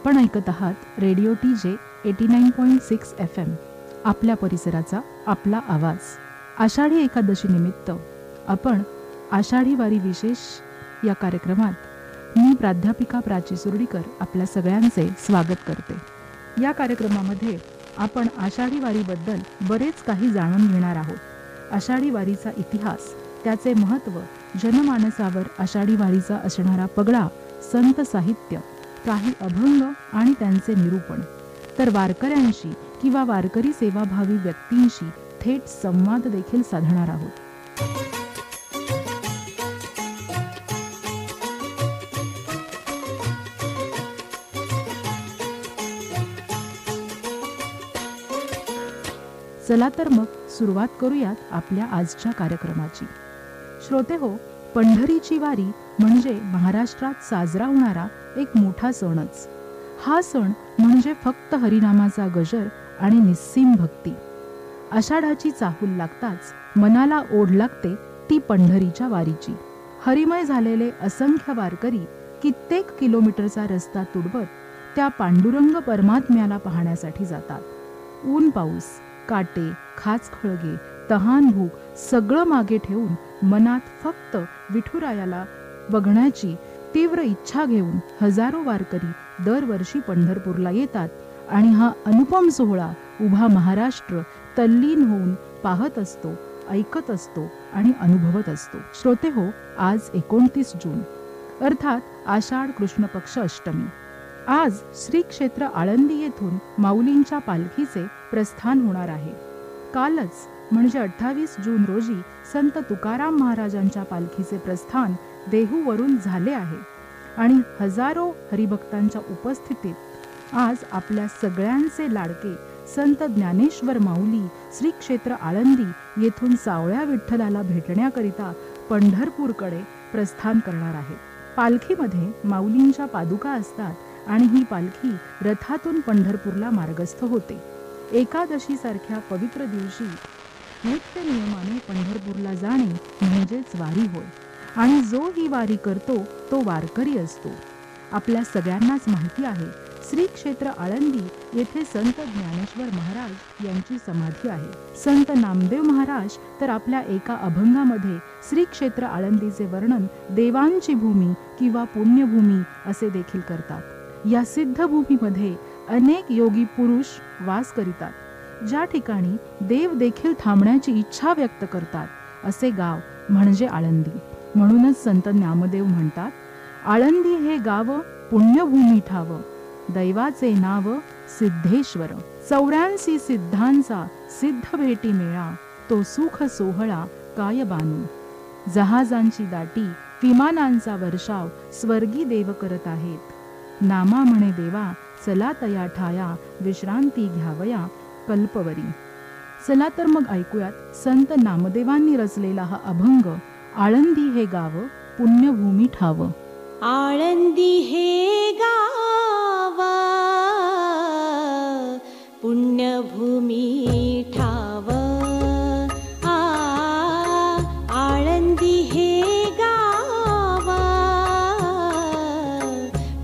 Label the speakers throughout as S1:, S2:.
S1: आपण ऐकत आहात रेडिओ TJ 89.6 FM, आपल्या परिसराचा आपला आवाज. आषाढी एकादशी निमित्त आपण आषाढी वारी विशेष या कार्यक्रमात मी प्राध्यापिका प्राची सुर्डीकर आपल्या सगळ्यांचे स्वागत करते. या कार्यक्रमामध्ये आपण आषाढी वारीबद्दल बरेच काही जाणून घेणार आहोत. आषाढी वारीचा इतिहास, त्याचे महत्त्व, जनमानसावर आषाढी वारीचा असणारा पगडा, संत साहित्य, काही अभंग आणि त्यांचे निरूपण, तर वारकऱ्यांशी किंवा वारकरी सेवाभावी व्यक्तींशी थेट संवाद देखील साधणार आहोत. चला तर मग सुरुवात करूयात आपल्या आजच्या कार्यक्रमाची. श्रोतेहो, पंढरीची वारी म्हणजे महाराष्ट्रात साजरा होणारा एक मोठा सणच. हा सण म्हणजे फक्त हरिनामाचा गजर आणि निस्सीम भक्ती. आषाढाची चाहूल लागताच मनाला ओढ लागते ती पंढरीच्या वारीची. हरिमय झालेले असंख्य वारकरी कित्येक किलोमीटरचा रस्ता तुडवत त्या पांडुरंग परमात्म्याला पाहण्यासाठी जातात. ऊन पाऊस, काटे, खाचखळगे, तहान भूक सगळं मागे ठेवून मनात फक्त विठुरायाला बघण्याची तीव्र इच्छा घेऊन हजारो वारकरी दरवर्षी पंढरपूरला येतात आणि हा अनुपम सोहळा उभा महाराष्ट्र तल्लीन होऊन पाहत असतो, ऐकत असतो आणि अनुभवत असतो. श्रोतेहो, आज 29 जून अर्थात आषाढ कृष्ण पक्ष अष्टमी. आज श्री क्षेत्र आळंदी येथून माऊलींच्या पालखीचे प्रस्थान होणार आहे. कालच म्हणजे 28 जून रोजी संत तुकाराम महाराजांच्या पालखीचे प्रस्थान देहूवरून झाले आहे आणि हजारो हरिभक्तांच्या उपस्थितीत आज आपल्या सगळ्यांचे लाडके संत ज्ञानेश्वर माऊली श्री क्षेत्र आळंदी येथून सावळ्या विठ्ठलाला भेटण्याकरिता पंढरपूरकडे प्रस्थान करणार आहे. पालखीमध्ये माऊलींच्या पादुका असतात आणि ही पालखी रथातून पंढरपूरला मार्गस्थ होते. एकादशीसारख्या पवित्र दिवशी नित्य नियमाने पंढरपूरला जाणे म्हणजेच वारी होय आणि जो ही वारी करतो तो वारकरी असतो. आपल्या सगळ्यांनाच माहिती आहे, श्री क्षेत्र आळंदी येथे संत ज्ञानेश्वर महाराज यांची समाधी आहे. संत नामदेव महाराज तर आपल्या एका अभंगामध्ये श्री क्षेत्र आळंदीचे वर्णन देवांची भूमी किंवा पुण्यभूमी असे देखील करतात. या सिद्ध भूमीमध्ये अनेक योगी पुरुष वास करीतात. ज्या ठिकाणी देव देखील थांबण्याची इच्छा व्यक्त करतात असे गाव म्हणजे आळंदी. म्हणूनच संत नामदेव म्हणतात, आळंदी हे गाव पुण्यभूमी ठाव, दैवाचे नाव सिद्धेश्वर. 84 सिद्धांचा सिद्ध भेटी मेळा, तो सुख सोहळा काय बानू. जहाजांची दाटी विमानांचा वर्षाव, स्वर्गी देव करत आहेत. नामा म्हणे देवा चला तया ठाया, विश्रांती घ्यावया कल्पवरी. चला तर मग ऐकूयात संत नामदेवांनी रचलेला हा अभंग, आळंदी हे गाव पुण्यभूमी ठाव.
S2: आळंदी हे गाव पुण्यभूमी ठाव. आळंदी हे गाव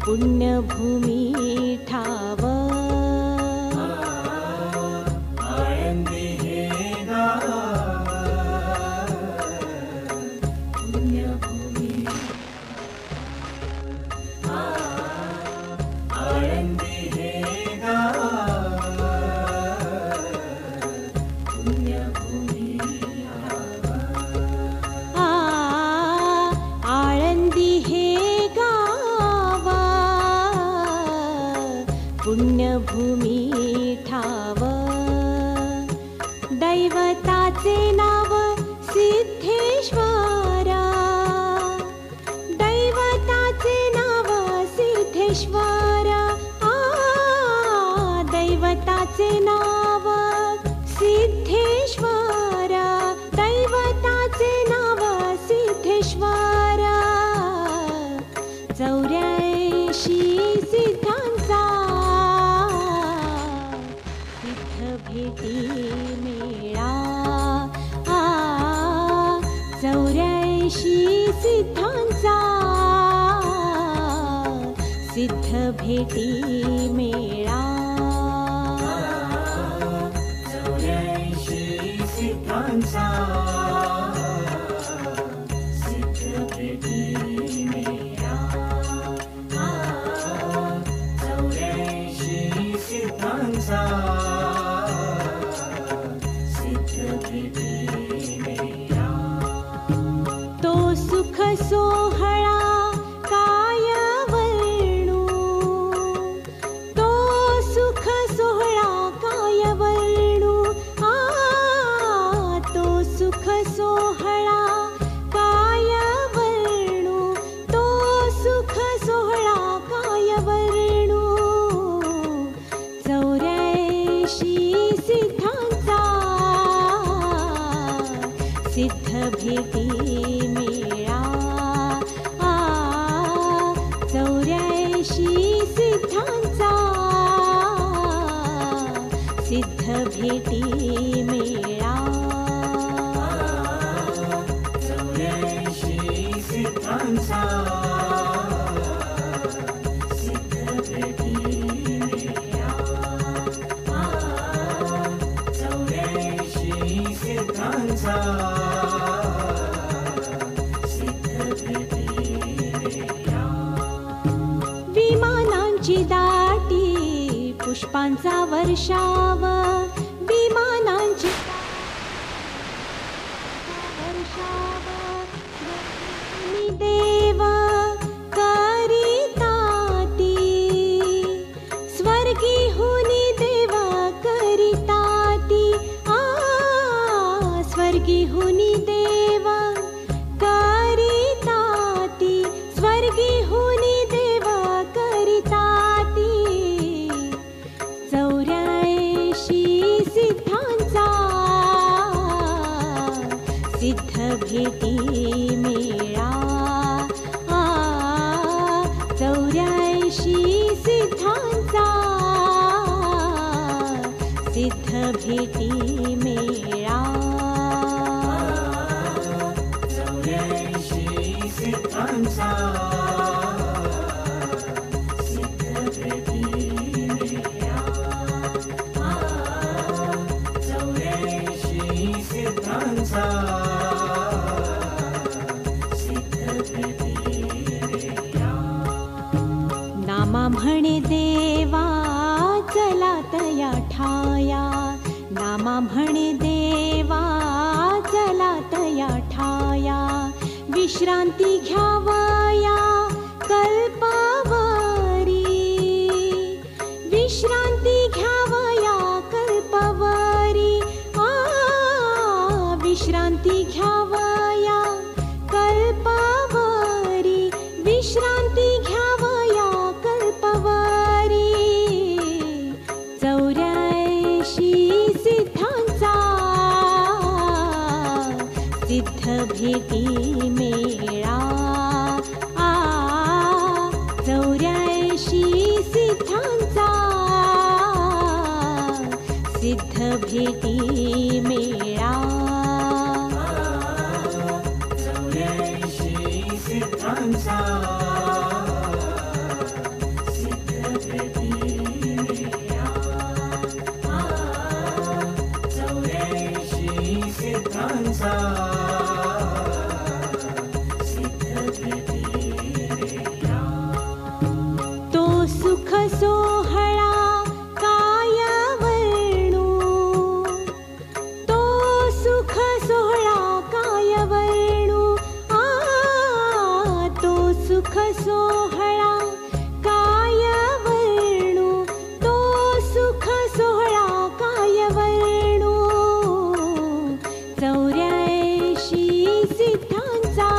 S2: पुण्यभूमी ठाव. पुण्यभूमी ठाव. दैवताचे नाव सिद्धेश्वरा, दैवताचे नाव सिद्धेश्वरा. दैवताचे नाव सिद्धेश्वरा, दैवताचे नाव सिद्धेश्वरा. 84 सिद्धांचा भेटी मेळा, भेटी मेळा.
S3: 84 सिद्धांचा सिद्ध भेटी मेळा. 84 सिद्धांचा सिद्ध भेटी मेळा.
S2: तो सुख सोहळा काय वर्णू, तो सुख सोहळा काय वर्णू. तो सुख सोहळा काय वर्णू, तो सुख सोहळा काय वर्णू. 84 सिद्धांचा सिद्ध भेटी मेळा. 84 सिद्धांचा सिद्ध भेटी मेळा.
S3: 84 सिद्धांचा सिद्ध भेटी मेळा. 84 सिद्धांचा सिद्ध भेटी मेळा.
S2: विमानांची दाटी पुष्पांचा वर्षाव, विमानांची वर्षाव. मी देव करिताती, स्वर्गीहुनी देव करिताती. स्वर्गीहुनी देव करिताती, स्वर्गीहुनी देव करिताती. 84 सिद्धांचा सिद्ध भेटी मेळा. 84 सिद्धांचा सिद्ध भेटी मेळा.
S3: 84 सिद्धांचा सिद्ध भेटी मेळा. 84 सिद्धांचा सिद्ध भेटी मेळा.
S2: नामा म्हणे देवा चला तया ठाया, नामा म्हणे देवा चला तया ठाया. विश्रांती घ्यावया कल्पावरी, विश्रांती घ्यावया कल्पावरी. विश्रांती घ्यावया कल्पावरी, विश्रांती घ्यावया कल्पावरी. 84 सिद्धांचा सिद्ध भेटी मेळा. 84 सिद्धांचा सिद्ध भेटी मेळा.
S3: 84 सिद्धांचा सिद्ध भेटी मेळा. 84 सिद्धांचा सिद्ध भेटी मेळा.
S2: तो सुख सोहळा काय वर्णू, तो सुख सोहळा काय वर्णू. तो सुख सोहळा काय वर्णू, तो सुख सोहळा काय वर्णू. 84 सिद्धांचा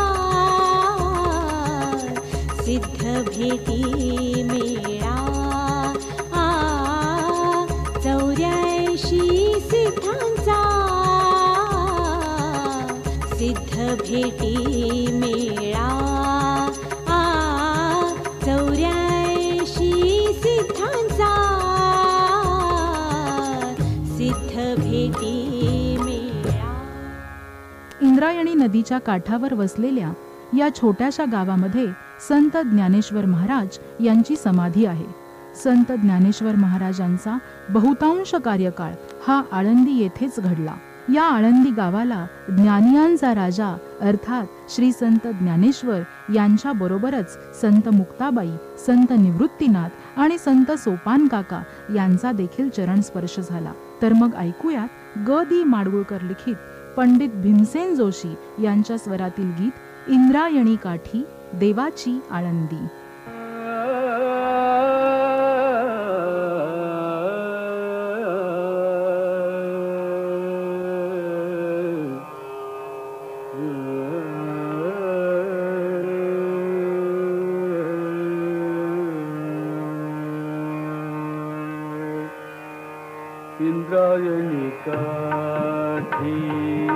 S2: सिद्ध भेटी मेळा. 84 सिद्धांचा सिद्ध भेटी मेळा. 84 सिद्धांचा सिद्ध भेटी मेळा.
S1: इंद्रायणी नदीच्या काठावर वसलेल्या या छोट्याशा गावामध्ये संत ज्ञानेश्वर महाराज यांची समाधी आहे. संत ज्ञानेश्वर महाराजांचा बहुतांश कार्यकाळ हा आळंदी येथेच घडला. या आळंदी गावाला ज्ञानियांचा राजा अर्थात श्री संत ज्ञानेश्वर यांच्या बरोबरच संत मुक्ताबाई, संत निवृत्तीनाथ आणि संत सोपान काका यांचा देखील चरण स्पर्श झाला. तर मग ऐकूयात ग दी माडगुळकर लिखित पंडित भीमसेन जोशी यांच्या स्वरातील गीत इंद्रायणी काठी देवाची आळंदी.
S4: इंद्रायणी काठी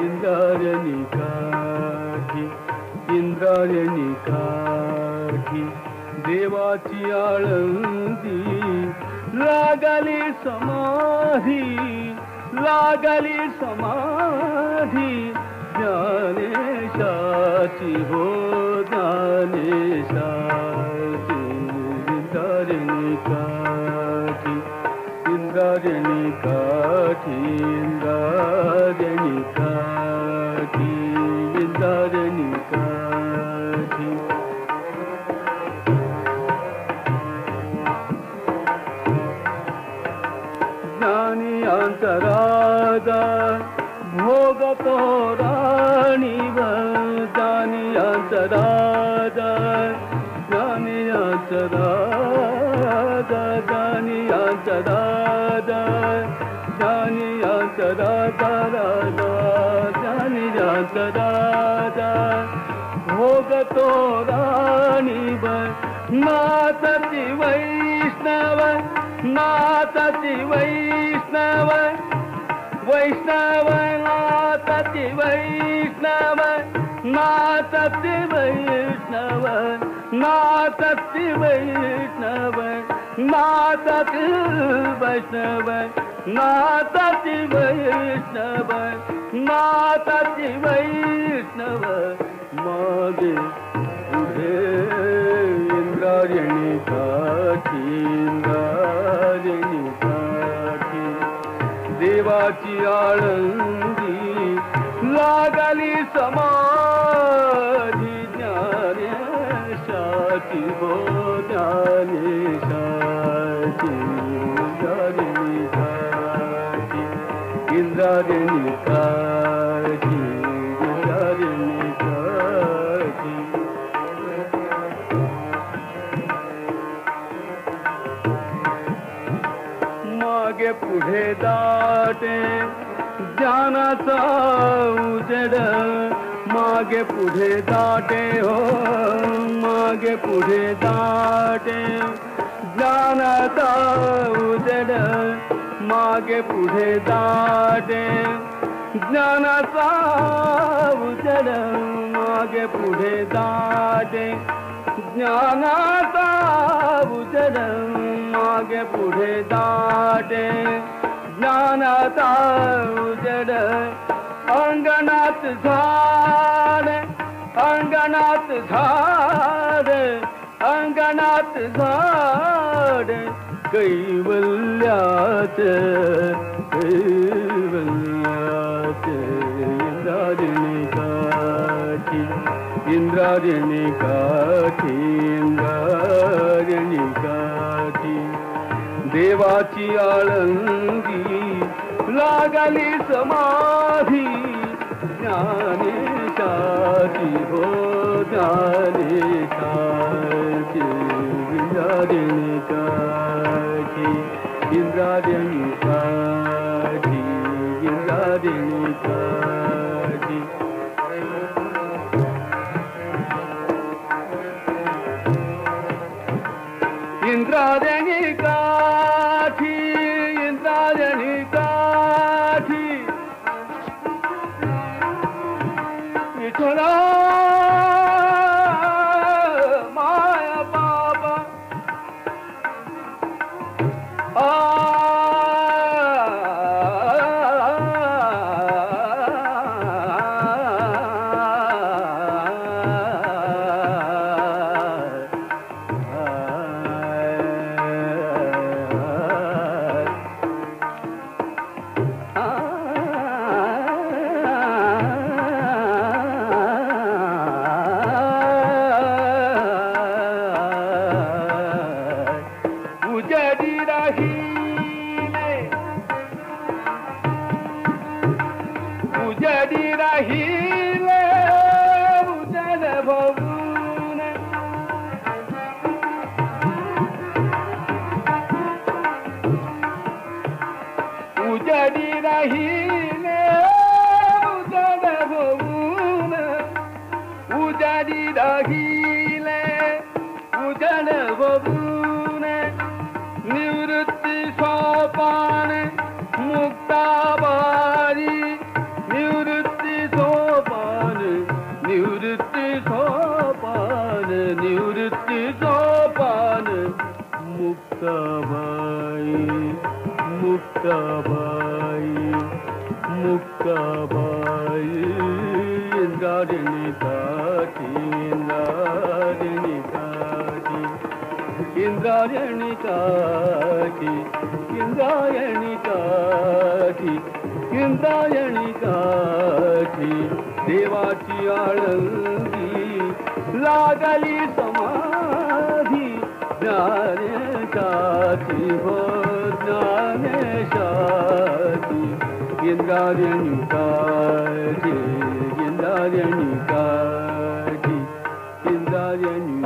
S4: इंद्रायणी काठी इंद्रायणी काठी देवाची आळंदी लागली समाधी लागली समाधी ज्ञानेशाची हो ज्ञानेशाची इंद्रायणी काठी इंद्रायणी काठी इंद्रायणी काठी इंद्रायणी काठी ज्ञानी अंतरादा भोगतो राणीव ज्ञानी अंतरादा ज्ञानी अंतरादा ज्ञानी अंतरादा ज्ञानी अंतरादा ज्ञानी अंतरादा भोगतो राणीव नाथती वैष्णव नाथती वैष्णव वैष्णव नाथती वैष्णव नाथती वैष्णव नाथती वैष्णव नाथती वैष्णव नाथती वैष्णव नाथती वैष्णव मागे पुढे इंद्रायणी काठी इंद्रायणी काठी देवाची आळंदी लागली समाधी ज्ञानेशाची हो ज्ञानेशाची इंद्रायणी काठी इंद्रायणी काठी इंद्रायणी काठी मागे पुढे दाटे ज्ञानाचा उजेड मागे पुढे दाटे हो मागे पुढे दाटे ज्ञानाचा उजेड मागे पुढे दाटे ज्ञानाचा उजेड मागे पुढे दाटे ज्ञानाचा उजेड मागे पुढे दाटे ज्ञानाचा उजेड अंगणात झाड अंगणात झाड अंगणात झाड कैवल्यात कैवल्यात इंद्रायणी काठी इंद्रायणी काठी इंद्रायणी काठी देवाची आळंदी लागली समाधी ज्ञानेशाची हो ज्ञानेशाची इंद्रायणी काठी इंद्रायणी काठी इंद्रायणी काठी इंद्रायणी काठी इंद्रायणी काठी विठ्ठला माया बाबा उजडी राहिले उजडी राहिले उजड बघून उजडी राहिले उजड बघून उजडी राहिले उजड बघून निवृत्ती सोपान मुक्ताबारी निवृत्ती सोपान निवृत्ती सोपान निवृत्ती सोपान मुक्ताबाई मुक्ताबाई मुक्ताबाई इंद्रायणी काठी इंद्रायणी काठी इंद्रायणी काठी इंद्रायणी काठी इंद्रायणी काठी देवाची आळंदी लागली समाधी ज्ञानेशाची हो ज्ञानेशाची इंद्रायणी काठी इंद्रायणी काठी इंद्रायणी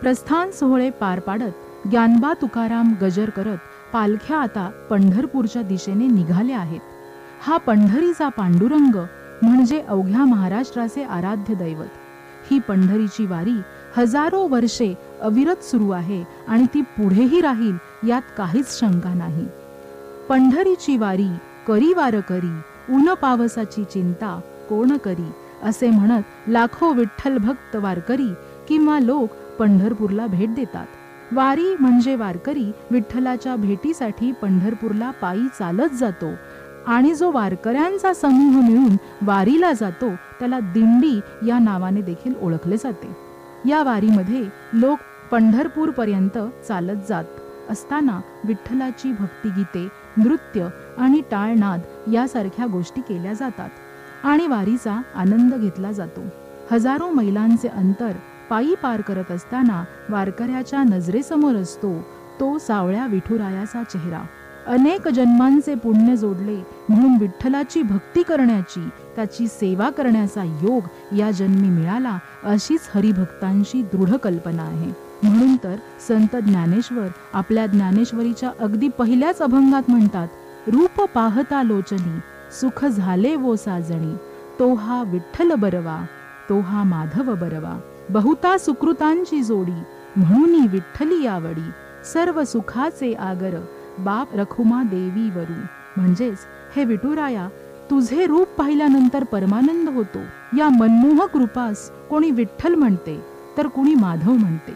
S1: प्रस्थान सोहळे पार पाडत ज्ञानबा तुकाराम गजर करत पालख्या आता पंढरपूरच्या दिशेने निघाल्या आहेत. हा पंढरीचा पांडुरंग म्हणजे अवघ्या महाराष्ट्राचे आराध्य दैवत. ही पंढरीची वारी हजारो वर्षे अविरत सुरू आहे आणि ती पुढेही राहील यात काहीच शंका नाही. पंढरीची वारी करी वार करी ऊन पावसाची चिंता कोण करी असे म्हणत लाखो विठ्ठल भक्त वारकरी किंवा लोक पंढरपूरला भेट देतात. वारी म्हणजे वारकरी विठ्ठलाच्या भेटीसाठी पंढरपूरला पायी चालत जातो आणि जो वारकऱ्यांचा समूह मिळून वारीला जातो त्याला दिंडी या नावाने देखील ओळखले जाते. या वारीमध्ये लोक पंढरपूर पर्यंत चालत जात असताना विठ्ठलाची भक्तिगीते नृत्य आणि टाळनाद यासारख्या गोष्टी केल्या जातात आणि वारीचा आनंद घेतला जातो. हजारो मैलांचे अंतर पायी पार करत असताना वारकऱ्याच्या नजरेसमोर असतो तो सावळ्या विठुरायाचा चेहरा. अनेक जन्मांचे पुण्य जोडले म्हणून विठ्ठलाची भक्ती करण्याची त्याची सेवा करण्याचा योग या जन्मी मिळाला अशीच हरिभक्तांची दृढ कल्पना आहे. म्हणून तर संत ज्ञानेश्वर आपल्या ज्ञानेश्वरीच्या अगदी पहिल्याच अभंगात म्हणतात, रूप पाहता लोचनी सुख झाले वो साजणी, तो हा विठ्ठल बरवा तो हा माधव बरवा. बहुता सुकृतांची जोडी म्हणून विठ्ठली यावडी, सर्व सुखाचे आगर बाप रखुमा देवी वरू. म्हणजेच हे विठुराया, तुझे रूप पाहिल्यानंतर परमानंद होतो. या मनमोहक रूपास कोणी विठ्ठल म्हणते तर कोणी माधव म्हणते.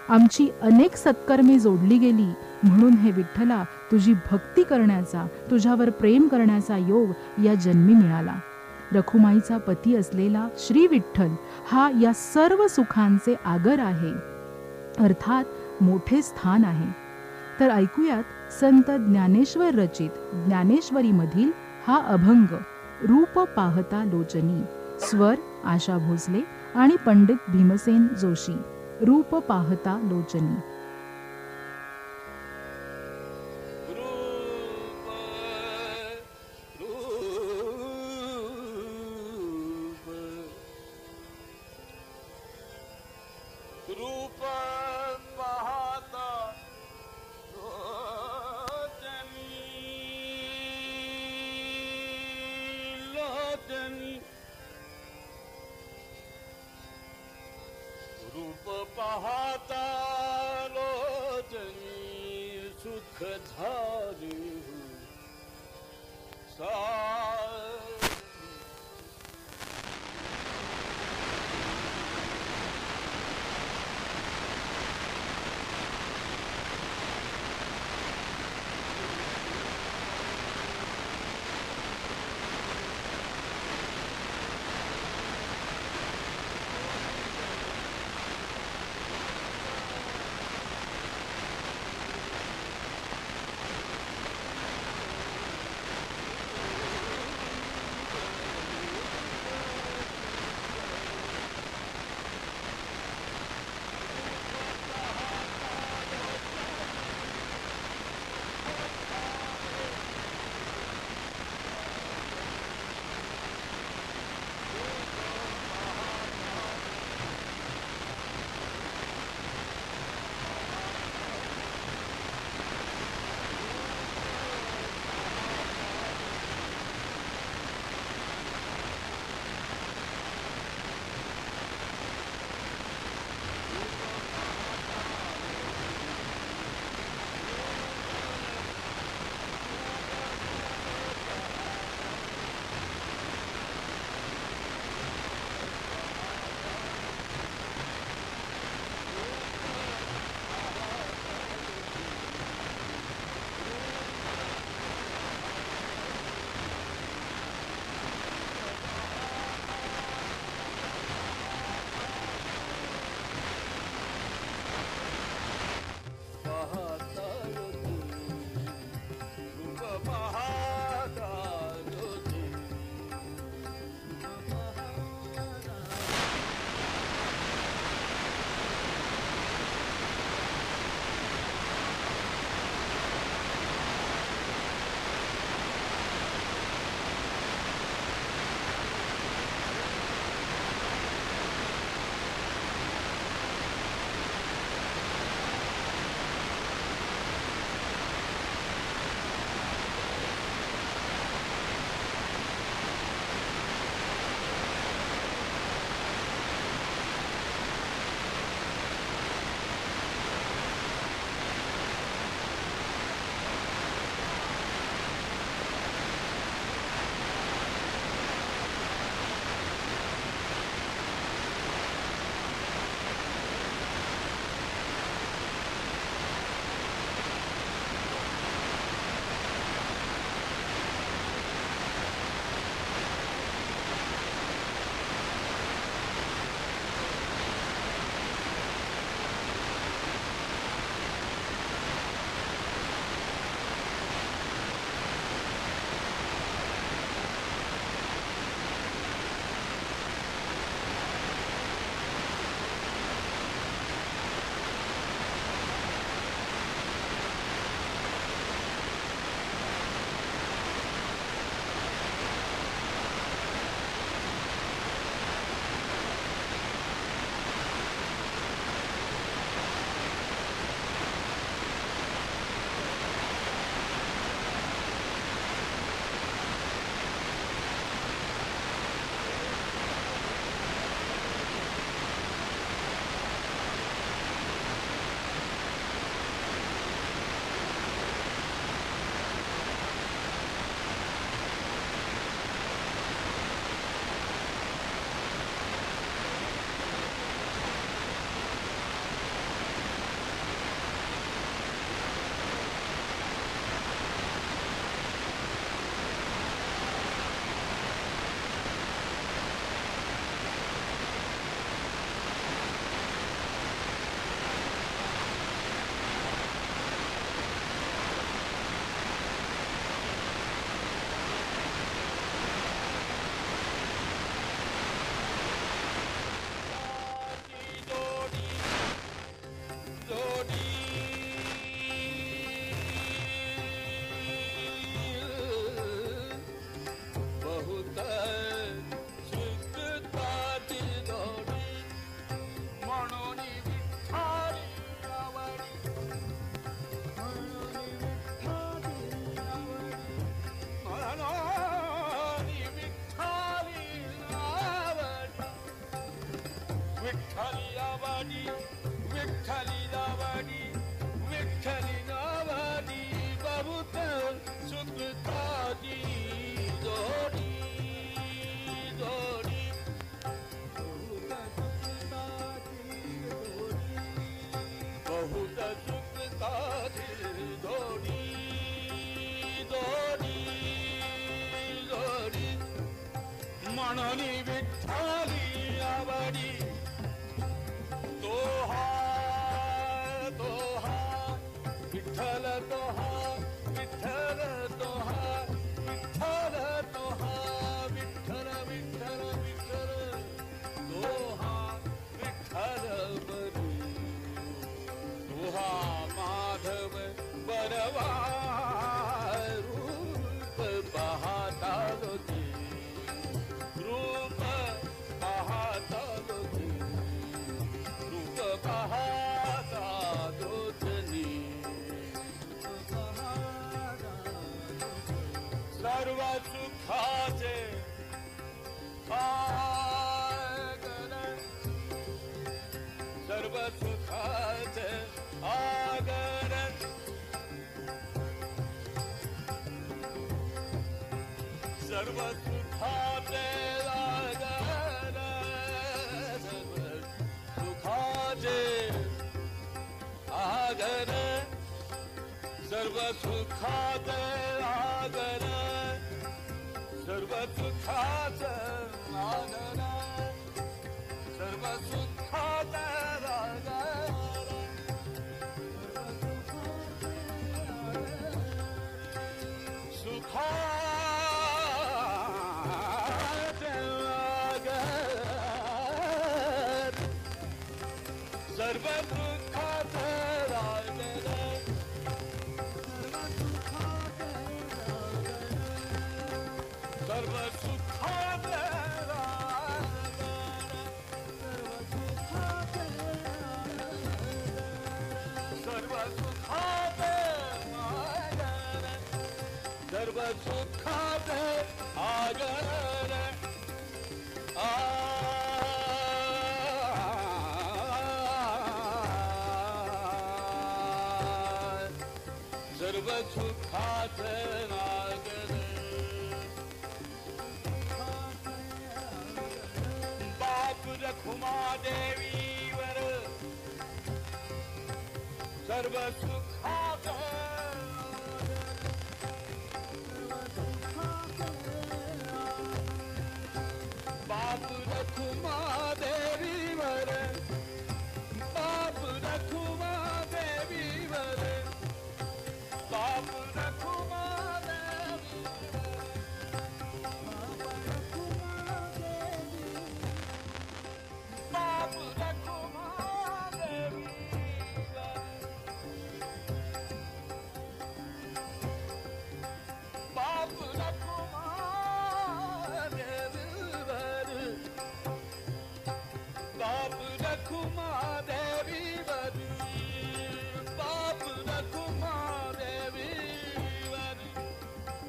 S1: आमची अनेक सत्कर्मे जोडली गेली म्हणून हे विठ्ठला तुझी भक्ती करण्याचा तुझ्यावर प्रेम करण्याचा योग या जन्मी मिळाला. रखुमाईचा पती असलेला श्री विठ्ठल हा या सर्व सुखांचे आगर आहे, अर्थात मोठे स्थान आहे. तर ऐकूयात संत ज्ञानेश्वर रचित ज्ञानेश्वरी मधील हा अभंग रूप पाहता लोचनी. स्वर आशा भोसले आणि पंडित भीमसेन जोशी. रूप पाहता लोचनी.
S5: रूप पाहता लोचनी रूप पाहता लोचनी सुख झाले विठ्ठली नावाडी विठ्ठली नावाडी बहुत सुखदाची जोडी जोडी बहुत सुखदाची जोडी जोडी जोडी म्हणून विठ्ठली आवडी तोहा तोहा विठ्ठल तोहा विठ्ठल तोहा विठ्ठल तोहा विठ्ठल विठ्ठल विठ्ठल तोहा विठ्ठल बरू तोहा माधव बरवा रूप पाहता लोकी रूप पाहता लोकी रूप पाहता दोतनी सर्व सुखाचे आगर सर्व सुखाचे आगर सर्व सुखाचे आगर सर्व सुखाचे आगर सर्व सुखाचे आगर सर्व सुखाचे आगर सर्व सुखाचे आगर सुखाचे आगर सर्व सुखाचे आगर सर्व सुखाचे सर्व सुखाचे सर्व सुखाचे आगर सर्व सुखाचे आगर बाप रखुमा देवीवर सर्व सुखाचे बाप रखुमा देवीवर बाप रखुमा देवीवर बाप रखुमा बाप रखुमा देवीवर बाप रखुमा देवीवर बाप रखुमा देवीवर बाप रखुमा देवीवर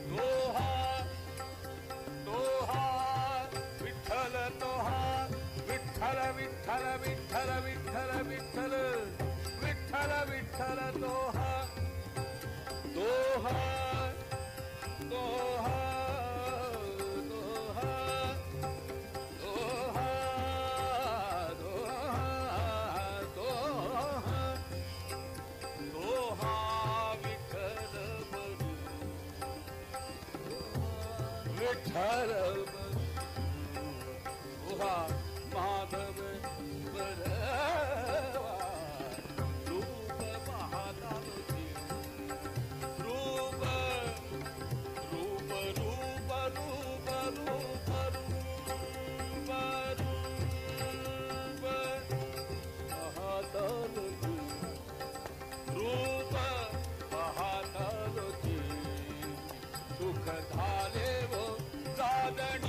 S5: तोहा तोहा विठ्ठल तोहा विठ्ठल विठ्ठल विठ्ठल विठ्ठल विठ्ठल विठ्ठल विठ्ठल तोहा तोहा तोहा तोहा तोहा तोहा तोहा विठ्ठल बरू विठ्ठल बरू तोहा माधव बरवा रूप पाहता लोकी रूप रूप रूप रूप रूप रूप रूप पाहता लोकी रूप पाहता लोकी सुख झाले वो साधन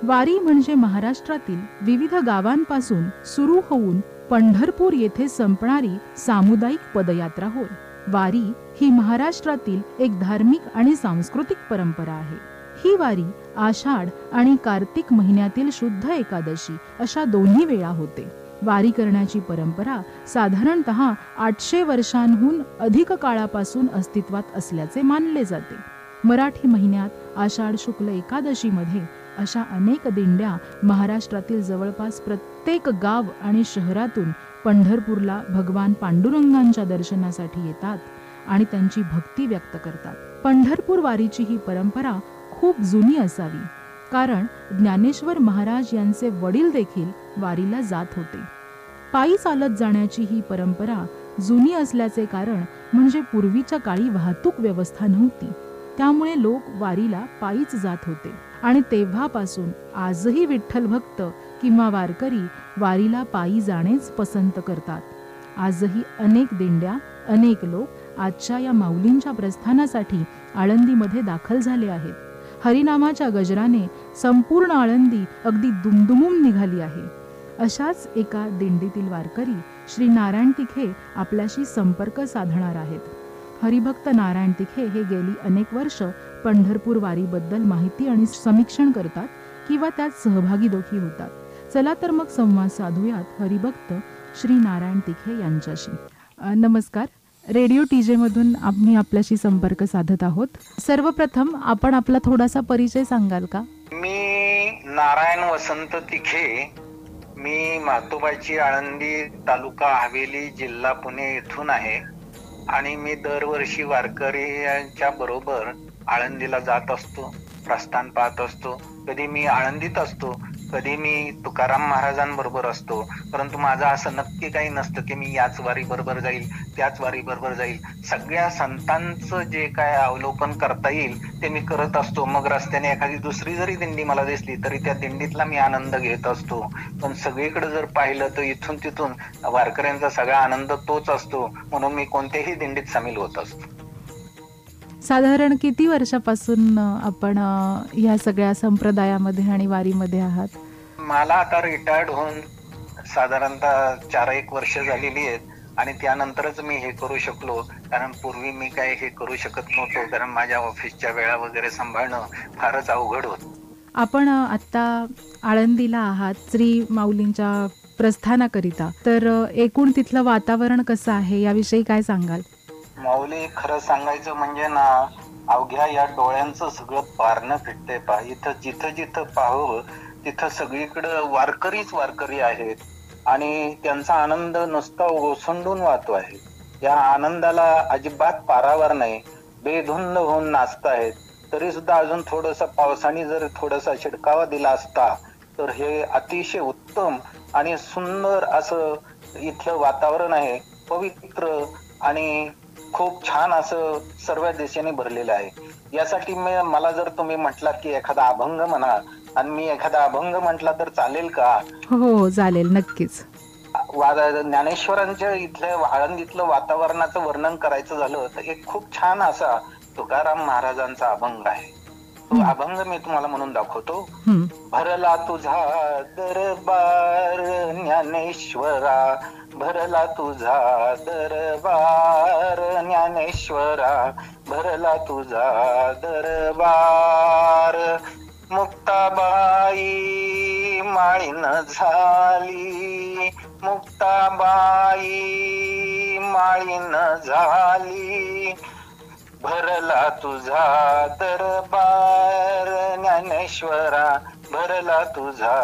S1: वारी म्हणजे महाराष्ट्रातील विविध गावांपासून सुरू होऊन पंढरपूर येथे संपणारी सामुदायिक पदयात्रा होय. वारी ही महाराष्ट्रातील एक धार्मिक आणि सांस्कृतिक परंपरा आहे. ही वारी आषाढ आणि कार्तिक महिन्यातील शुद्ध एकादशी अशा दोन्ही वेळा होते. वारी करण्याची परंपरा साधारणतः 800 वर्षांहून अधिक काळापासून अस्तित्वात असल्याचे मानले जाते. मराठी महिन्यात आषाढ शुक्ल एकादशीमध्ये अशा अनेक दिंड्या महाराष्ट्रातील जवळपास प्रत्येक गाव आणि शहरातून पंढरपूरला भगवान पांडुरंगांच्या दर्शनासाठी येतात आणि त्यांची भक्ती व्यक्त करतात. पंढरपूर वारीची ही परंपरा खूप जुनी असावी, कारण ज्ञानेश्वर महाराज यांचे वडील देखील वारीला जात होते. पायी चालत जाण्याची ही परंपरा जुनी असल्याचे कारण म्हणजे पूर्वीच्या काळी वाहतूक व्यवस्था नव्हती, त्यामुळे लोक वारीला पायीच जात होते आणि तेव्हापासून आजही विठ्ठल भक्त किंवा वारकरी वारीला पायी जाणेच पसंत करतात. आजही अनेक दिंड्या, अनेक लोक आजच्या या माऊलींच्या प्रस्थानासाठी आळंदीमध्ये दाखल झाले आहेत. हरिनामाच्या गजराने संपूर्ण आळंदी अगदी दुमदुमून निघाली आहे. अशाच एका दिंडीतील वारकरी श्री नारायण तिखे आपल्याशी संपर्क साधणार आहेत. हरिभक्त नारायण तिखे हे गेली अनेक वर्ष पंढरपूर वारीबद्दल माहिती आणि समीक्षण करतात किंवा त्यात सहभागी देखील होतात. चला तर मग संवाद साधूयात हरिभक्त श्री नारायण तिखे यांच्याशी. नमस्कार. रेडिओ TJ मधून आम्ही आपल्याशी संपर्क साधत आहोत. सर्वप्रथम आपण आपला थोडासा परिचय सांगाल का?
S6: मी नारायण वसंत तिखे, मी म्हातोबाची आळंदी, तालुका हवेली, जिल्हा पुणे येथून आहे आणि मी दरवर्षी वारकऱ्यांच्या बरोबर आळंदीला जात असतो, प्रस्थान पाहत असतो. कधी मी आळंदीत असतो, कधी मी तुकाराम महाराजांबरोबर असतो. परंतु माझं असं नक्की काही नसतं की मी याच वारी बरोबर जाईल, त्याच वारी बरोबर जाईल. सगळ्या संतांचं जे काय अवलोकन करता येईल ते मी करत असतो. मग रस्त्याने एखादी दुसरी जरी दिंडी मला दिसली तरी त्या दिंडीतला मी आनंद घेत असतो. पण सगळीकडे जर पाहिलं तर इथून तिथून वारकऱ्यांचा सगळा आनंद तोच असतो, म्हणून मी कोणत्याही दिंडीत सामील होत असतो.
S1: साधारण किती वर्षापासून आपण या सगळ्या संप्रदायामध्ये आणि वारीमध्ये आहात?
S6: मला आता रिटायर्ड होऊन साधारणतः 4-1 वर्ष झालेली आहेत आणि त्यानंतरच मी हे करू शकलो, कारण पूर्वी मी काय हे करू शकत नव्हतो, कारण माझ्या ऑफिसच्या वेळा वगैरे सांभाळणं फारच अवघड होत.
S1: आपण आता आळंदीला आहात श्री माऊलींच्या प्रस्थानाकरिता, तर एकूण तिथलं वातावरण कसं आहे याविषयी काय सांगाल?
S6: माऊली, खरं सांगायचं म्हणजे ना, अवघ्या या डोळ्यांचं सगळं पारणं फिटतंय पहा. इथं जिथं पाहावं तिथं सगळीकडं वारकरीच वारकरी आहेत आणि त्यांचा आनंद नुसता ओसंडून वाहतो आहे. या आनंदाला अजिबात पारावर नाही, बेधुंद होऊन नाचतायत. तरी सुद्धा अजून थोडस पावसाने जर थोडासा शिडकावा दिला असता तर हे अतिशय उत्तम आणि सुंदर असं इथलं वातावरण आहे. पवित्र आणि खूप छान असं सर्व दिशेने भरलेलं आहे. यासाठी मला जर तुम्ही म्हटलात की एखादा अभंग म्हणा आणि मी एखादा अभंग म्हटला तर चालेल का?
S1: हो, चालेल, नक्कीच.
S6: ज्ञानेश्वरांच्या इथल्या आळंदीतलं वातावरणाचं वर्णन करायचं झालं तर एक खूप छान असा तुकाराम महाराजांचा अभंग आहे. तो अभंग मी तुम्हाला म्हणून दाखवतो. भरला तुझा दरबार ज्ञानेश्वरा, भरला तुझा दरबार ज्ञानेश्वरा, भरला तुझा दरबार. मुक्ताबाई माळीन झाली, मुक्ताबाई माळीन झाली, भरला तुझा दरबार ज्ञानेश्वरा, भरला तुझा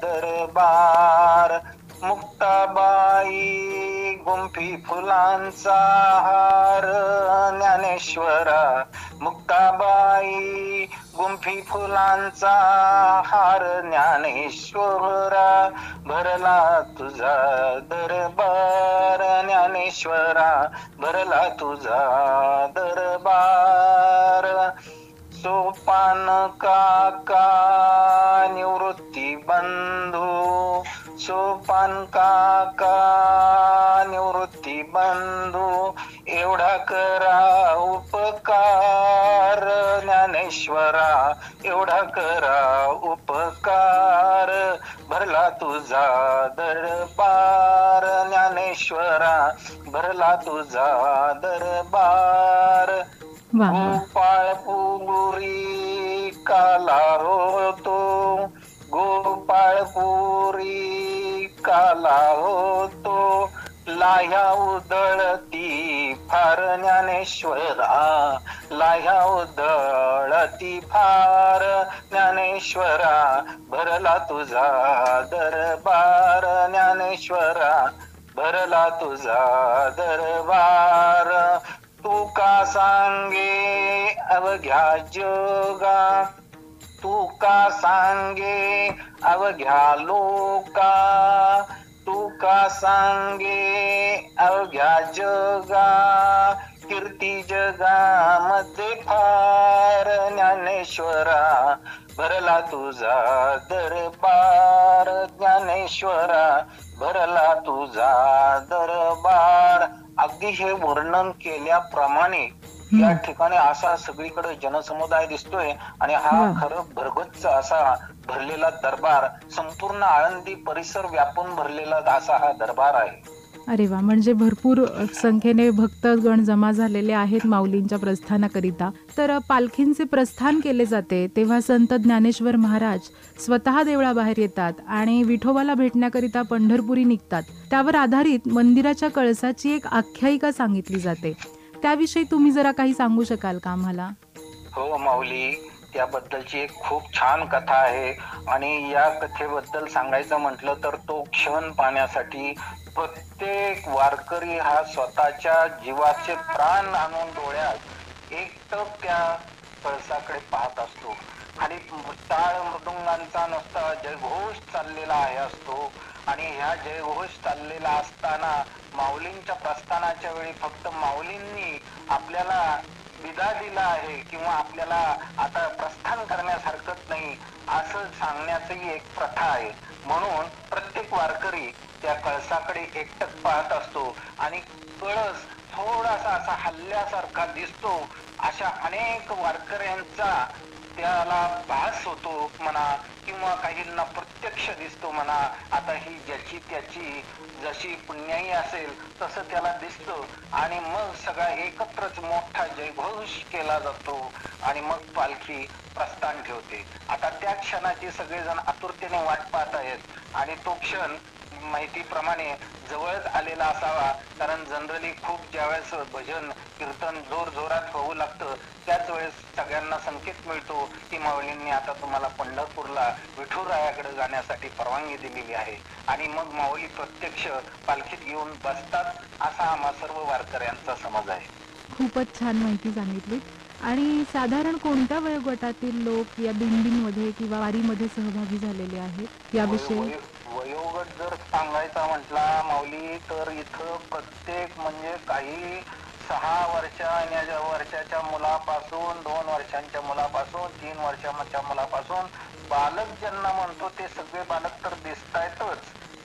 S6: दरबार. मुक्ताबाई गुंफी फुलांचा हार ज्ञानेश्वरा, मुक्ताबाई गुंफी फुलांचा हार ज्ञानेश्वरा, भरला तुझा दरबार ज्ञानेश्वरा, भरला तुझा दरबार. सोपान काका निवृत्ती बंधू, सोपान काका निवृत्ती बंधू, एवढा करा उपकार ज्ञानेश्वरा, ज्ञानेश्वरा एवढा करा उपकार, भरला तुझा दरबार ज्ञानेश्वरा, भरला तुझा दरबार.
S1: वा वा.
S6: गोपाळ पुरी काला होतो, गोपाळपुरी काला होतो, लाह्या उदळती फार ज्ञानेश्वरा, लाह्या उदळती फार ज्ञानेश्वरा, भरला तुझा दरबार ज्ञानेश्वरा, भरला तुझा दरबार. तू का सांगे अवघ्या जगा, तू का सांगे अवघ्या लोका, तू का सांगे अवघ्या जगा, कीर्ती जगामध्ये फार ज्ञानेश्वरा, भरला तुझा दरबार ज्ञानेश्वरा, भरला तुझा दरबार. अगदी हे वर्णन केल्याप्रमाणे या ठिकाणी असा सगळीकडे जनसमुदाय दिसतोय आणि हा खरं भरगच्च असा भरलेला दरबार, संपूर्ण आळंदी परिसर व्यापून भरलेला असा हा दरबार आहे.
S1: अरे वा, म्हणजे भरपूर संख्येने भक्तगण जमा झालेले आहेत माऊलींच्या प्रस्थानाकरिता. तर पालखींचे प्रस्थान केले जाते तेव्हा संत ज्ञानेश्वर महाराज स्वतः देवळाबाहेर येतात आणि विठोबाला भेटण्याकरिता पंढरपुरी निघतात. त्यावर आधारित मंदिराच्या कळसाची एक आख्यायिका सांगितली जाते. त्याविषयी तुम्ही जरा काही सांगू शकाल का आम्हाला?
S6: हो माऊली, त्याबद्दलची एक खूप छान कथा आहे आणि या कथेबद्दल सांगायचं म्हटलं तर तो क्षण पाहण्यासाठी प्रत्येक वारकरी हा स्वतःच्या जीवाचे प्राण आणून डोळ्यात एकटक त्या कळसाकडे पाहत असतो. आणि टाळ मृदुंगांचा नुसता जयघोष चाललेला आहे असतो आणि ह्या जयघोष चाललेला असताना माऊलींच्या प्रस्थानाच्या वेळी फक्त माऊलींनी आपल्याला विदा दिला आहे किंवा आपल्याला आता प्रस्थान करण्यासारखंच नाही असं सांगण्याची एक प्रथा आहे. म्हणून प्रत्येक वारकरी त्या कळसाकडे एकटक पाहत असतो आणि कळस थोडासा असा हल्ल्यासारखा दिसतो. अशा अनेक वारकऱ्यांचा त्याला भास होतो म्हणा किंवा काहींना प्रत्यक्ष दिसतो म्हणा. आता ही ज्याची त्याची जशी पुण्याई असेल तसं त्याला दिसतं आणि मग सगळा एकत्रच मोठा जयघोष केला जातो आणि मग पालखी प्रस्थान ठेवते. आता त्या क्षणाची सगळेजण आतुरतेने वाट पाहत आहेत आणि तो क्षण माहितीप्रमाणे जवळच आलेला असावा, कारण जनरली खूप ज्यावेळेस भजन कीर्तन जोर जोरात होऊ लागतं त्याच वेळेस सगळ्यांना संकेत मिळतो की माऊलींनी आता तुम्हाला पंढरपूरला विठुरायाकडे जाण्यासाठी परवानगी दिलेली आहे आणि मग माऊली प्रत्यक्ष पालखीत येऊन बसतात असा आम्हा सर्व वारकऱ्यांचा समज आहे.
S1: खूपच छान माहिती सांगितली. आणि साधारण कोणत्या वयोगटातील लोक या दिंडीमध्ये किंवा वारीमध्ये सहभागी झालेले आहेत याविषयी?
S6: वयोगट जर सांगायचा म्हटला माऊली तर इथं प्रत्येक म्हणजे काही 6 वर्षाच्या मुलापासून 2 वर्षांच्या मुलापासून 3 वर्षांच्या मुलापासून बालक ज्यांना म्हणतो ते सगळे बालक तर दिसतायतच,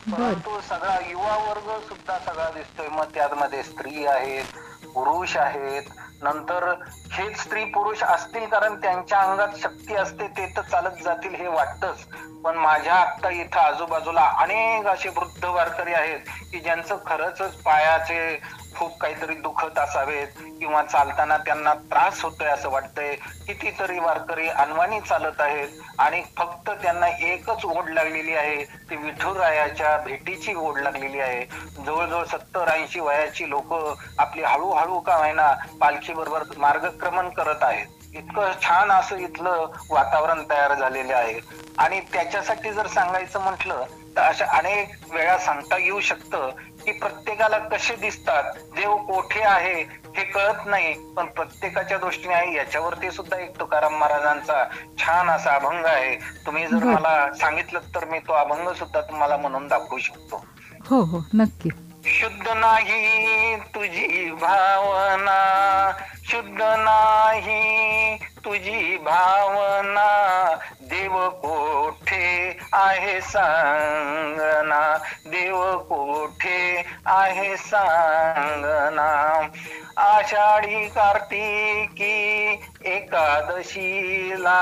S6: परंतु सगळा युवा वर्ग सुद्धा सगळा दिसतोय. मग त्यामध्ये स्त्री आहेत, पुरुष आहेत. नंतर हेच स्त्री पुरुष असतील कारण त्यांच्या अंगात शक्ती असते ते तर चालत जातील हे वाटतच, पण माझ्या आता इथं आजूबाजूला अनेक असे वृद्ध वारकरी आहेत की ज्यांचं खरंच पायाचे खूप काहीतरी दुखत असावेत किंवा चालताना त्यांना त्रास होतोय असं वाटतंय. कितीतरी वारकरी अनवाणी चालत आहेत आणि फक्त त्यांना एकच ओढ लागलेली आहे, ती विठुरायाच्या भेटीची ओढ लागलेली आहे. जवळजवळ 70-80 वयाची लोक आपली हळूहळू का होईना पालखी बरोबर मार्गक्रमण करत आहेत. इतकं छान असं इथलं वातावरण तयार झालेलं आहे. आणि त्याच्यासाठी जर सांगायचं म्हटलं तर अशा अनेक वेळा सांगता येऊ शकतं की प्रत्येकाला कसे दिसतात, देव कोठे आहे हे कळत नाही, पण प्रत्येकाच्या दृष्टीने आहे. याच्यावरती सुद्धा एक तुकाराम महाराजांचा छान असा अभंग आहे. तुम्ही जर मला सांगितलं तर मी तो अभंग सुद्धा तुम्हाला म्हणून दाखवू शकतो.
S1: हो हो नक्की.
S6: शुद्ध नाही तुझी भावना, शुद्ध नाही तुझी भावना, देव कोठे आहे सांगना, देव कोठे आहे सांगना. आषाढी कार्तिकी एकादशीला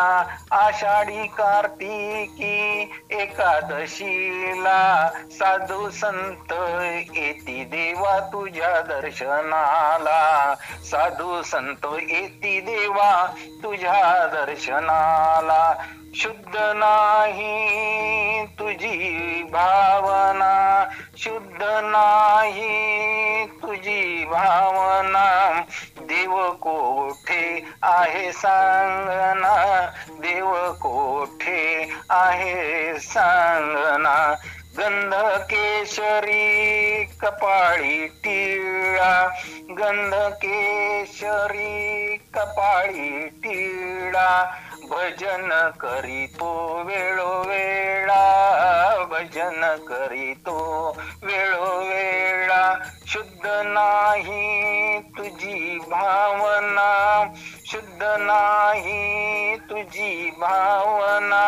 S6: आषाढी कार्तिकी एकादशीला साधू संत येती देवा तुझ्या दर्शनाला साधू संत येती देवा तुझ्या दर्शनाला शुद्ध नाही तुझी भावना शुद्ध नाही तुझी भावना देव कोठे आहे सांगना देव कोठे आहे सांगना गंध केशरी कपाळी टिळा गंध केशरी कपाळी टिळा भजन करीतो वेळोवेळा भजन करीतो वेळोवेळा शुद्ध नाही तुझी भावना शुद्ध नाही तुझी भावना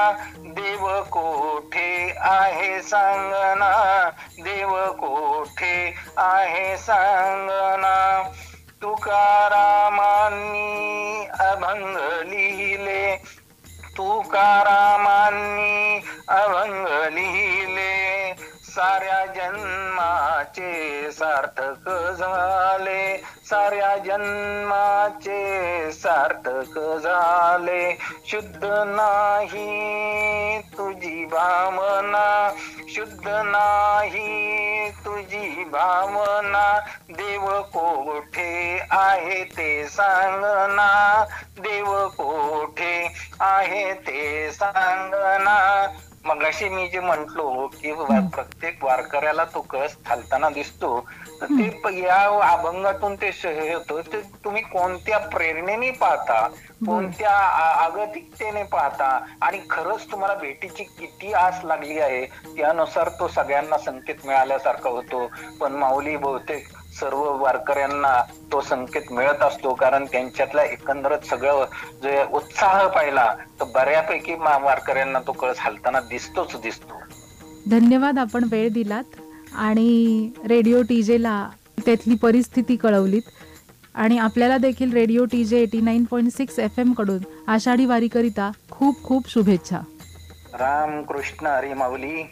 S6: देव कोठे आहे सांगना देव कोठे आहे सांगना तुकारामांनी अभंग लिहिले तुकारामांनी अभंग लिहिले साऱ्या जन्माचे सार्थक झाले साऱ्या जन्माचे सार्थक झाले शुद्ध नाही तुझी भावना शुद्ध नाही तुझी भावना देव कोठे आहे ते सांगना देव कोठे आहे ते सांगना मगाशी मी जे म्हंटलो की प्रत्येक वारकऱ्याला तो कळस घालताना दिसतो तर ते या अभंगातून ते होतं ते तुम्ही कोणत्या प्रेरणेने पाहता कोणत्या आगतिकतेने पाहता आणि खरंच तुम्हाला भेटीची किती आस लागली आहे त्यानुसार तो सगळ्यांना संकेत मिळाल्यासारखा होतो पण माऊली बहुतेक सर्व वारकऱ्यांना तो संकेत मिळत असतो कारण त्यांच्यातला एकंदरच सगळं जे उत्साह पाहिला तर बऱ्यापैकी वारकऱ्यांना तो कळस हलताना दिसतोच दिसतो.
S1: धन्यवाद आपण वेळ दिलात आणि रेडिओ टीजेला त्यातली परिस्थिती कळवलीत आणि आपल्याला देखील रेडिओ टीजे 89.6 FM कडून आषाढी वारीकरिता खूप खूप शुभेच्छा.
S6: राम कृष्ण हरी माऊली.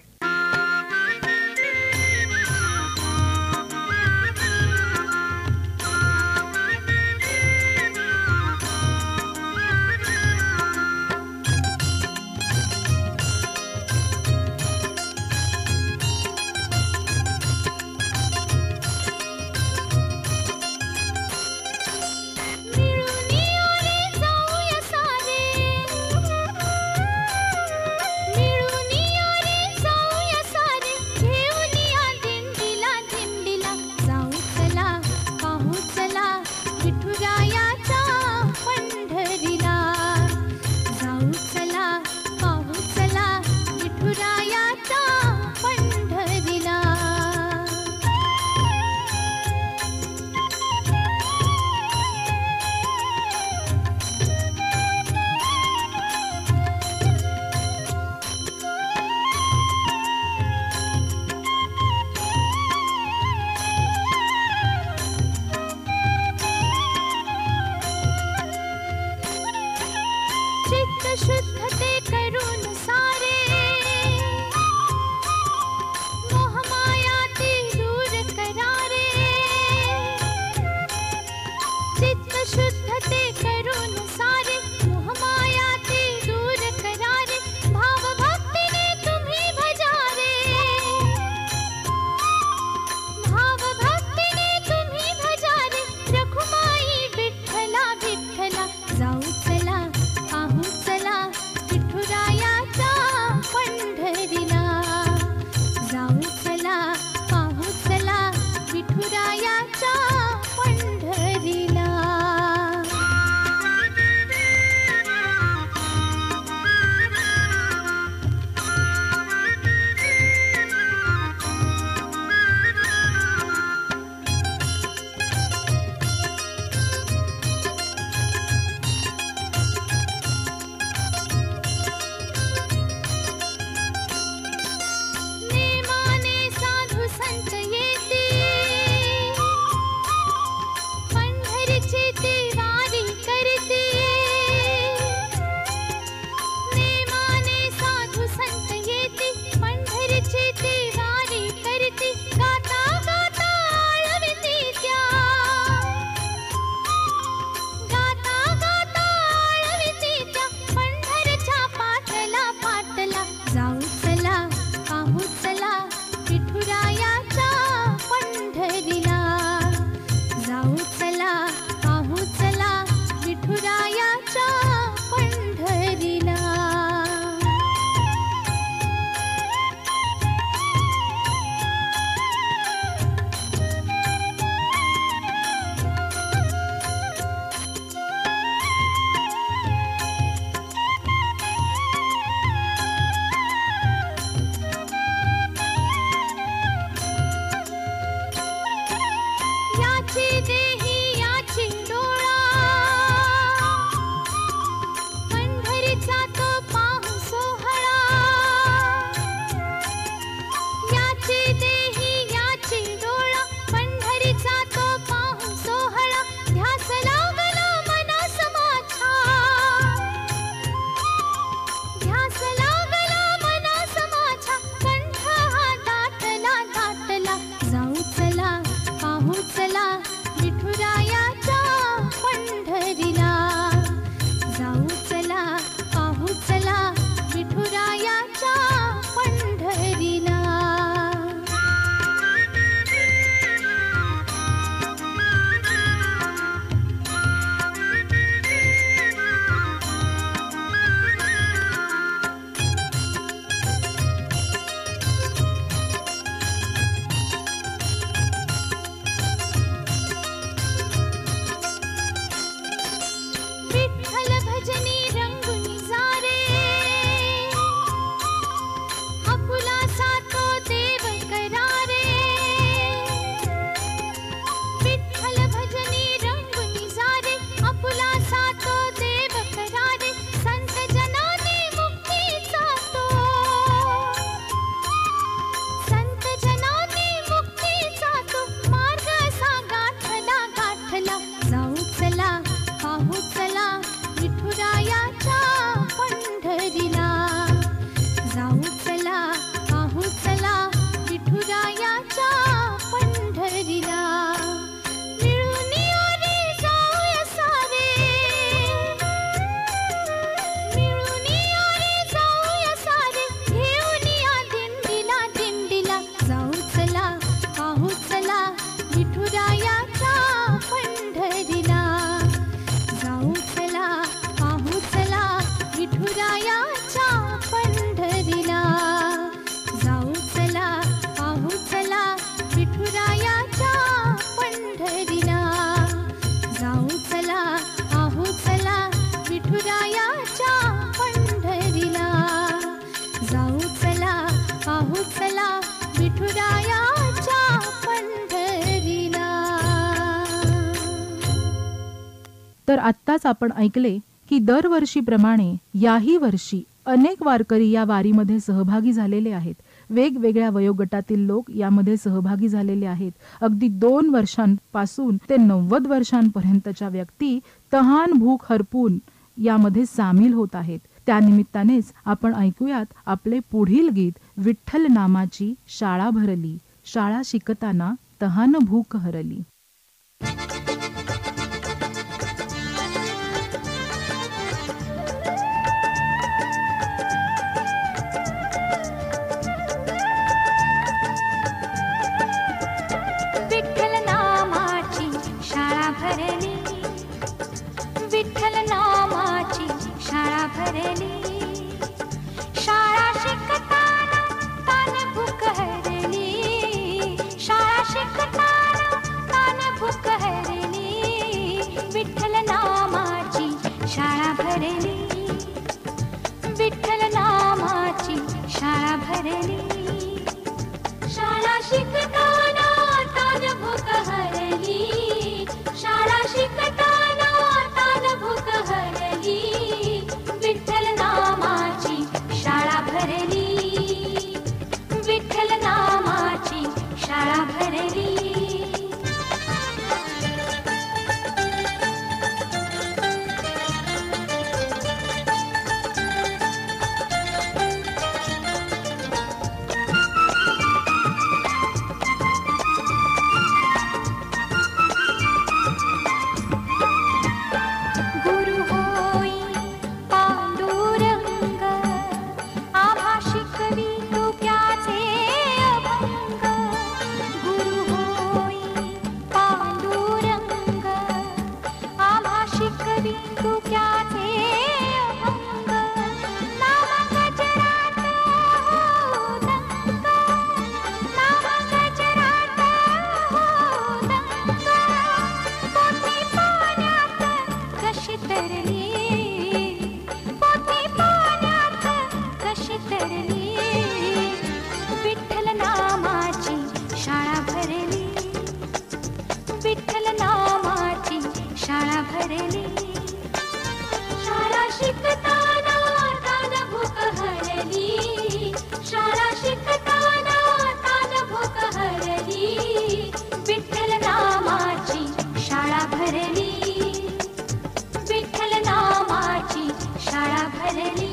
S7: जाऊ चला पाहू चला विठुरायाचा
S1: तर आत्ताच आपण ऐकले की दरवर्षीप्रमाणे याही वर्षी अनेक वारकरी या वारीमध्ये सहभागी झालेले आहेत. वेगवेगळ्या वयोगटातील लोक यामध्ये सहभागी झालेले आहेत. अगदी 2 वर्षांपासून ते 90 वर्षांपर्यंतच्या व्यक्ती तहान भूक हरपून यामध्ये सामील होत आहेत. त्यानिमित्तानेच आपण ऐकूयात आपले पुढील गीत, विठ्ठल नामाची शाळा भरली, शाळा शिकताना तहान भूक हरली.
S7: विठ्ठल नामाची शाळा भरली, विठ्ठल नामाची शाळा भरली, शाळा शिकताना तान भूक हरली, शाळा शिकताना तान भूक हरली, विठ्ठल नामाची शाळा भरली, विठ्ठल नामाची शाळा भरली, शाळा शिकताना तान भूक हरली, शाळा शिकताना तान भूक हरली, विठ्ठल नामाची शाळा भरली, विठ्ठल नामाची शाळा भरली. गुरु होई पांडुरंग, आम्हा शिकवी तुक्याचे अभंग, गुरु होई पांडुरंग, आम्हा शिकवी तुक्याचे अभंग, नाम गजरात हो दंग, नाम गजरात हो दंग, पोथी पाण्यात कशी तरली, पोथी पाण्यात कशी तरली, विठ्ठल नामाची शाळा भरली, विठ्ठल नामाची शाळा भरली, शाळा शिकताना तान भूक हरली, शाळा शिकताना तान भूक हरली, विठ्ठल नामाची शाळा भरली, विठ्ठल नामाची शाळा भरली.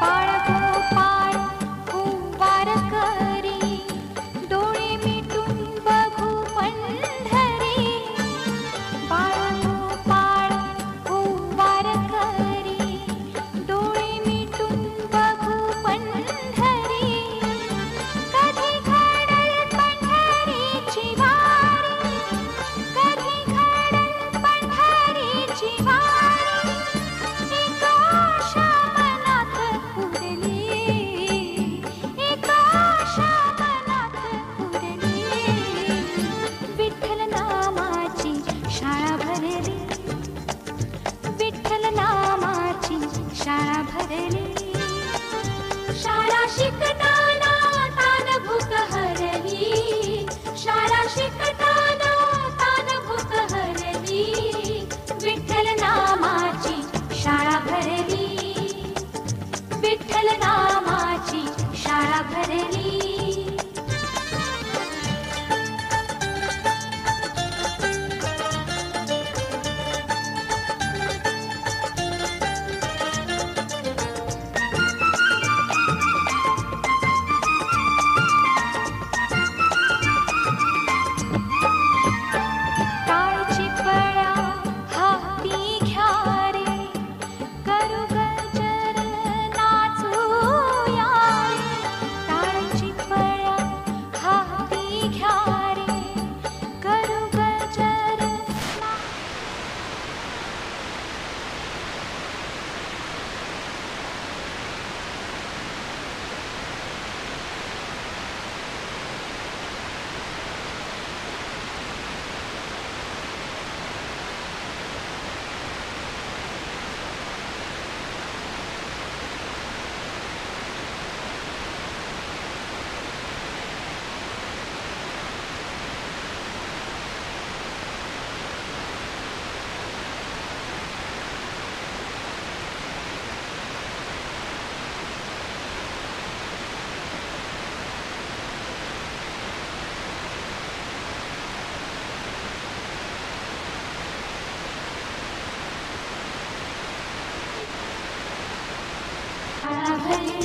S7: बाळ गोपाळ कुंभार करी, डोळे मिटून बघू पंढरी, बाळ गोपाळ कुंभार करी, डोळे मिटून बघू पंढरी, कधी घडल पंढरीची वारी, कधी घडल पंढरीची वारी, एक आशा मनात उरली, एक आशा मनात उरली, विठ्ठल नामाची शाळा भरली, विठ्ठल नामाची शाळा भरली, शाळा शिकताना तान भूक हरली, शाळा शिकताना तान भूक हरली, विठ्ठल नामाची शाळा भरली, विठ्ठल नामाची शाळा भरली.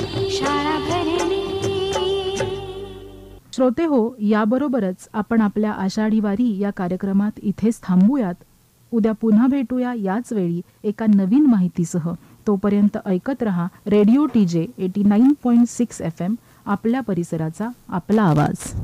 S7: भरली शाळा भरली.
S1: श्रोते हो, याबरोबरच आपण आपल्या आषाढी वारी या कार्यक्रमात इथेच थांबूयात. उद्या पुन्हा भेटूया याच वेळी एका नवीन माहितीसह. तोपर्यंत ऐकत रहा रेडिओ TJ 89.6 FM, आपल्या परिसराचा आपला आवाज.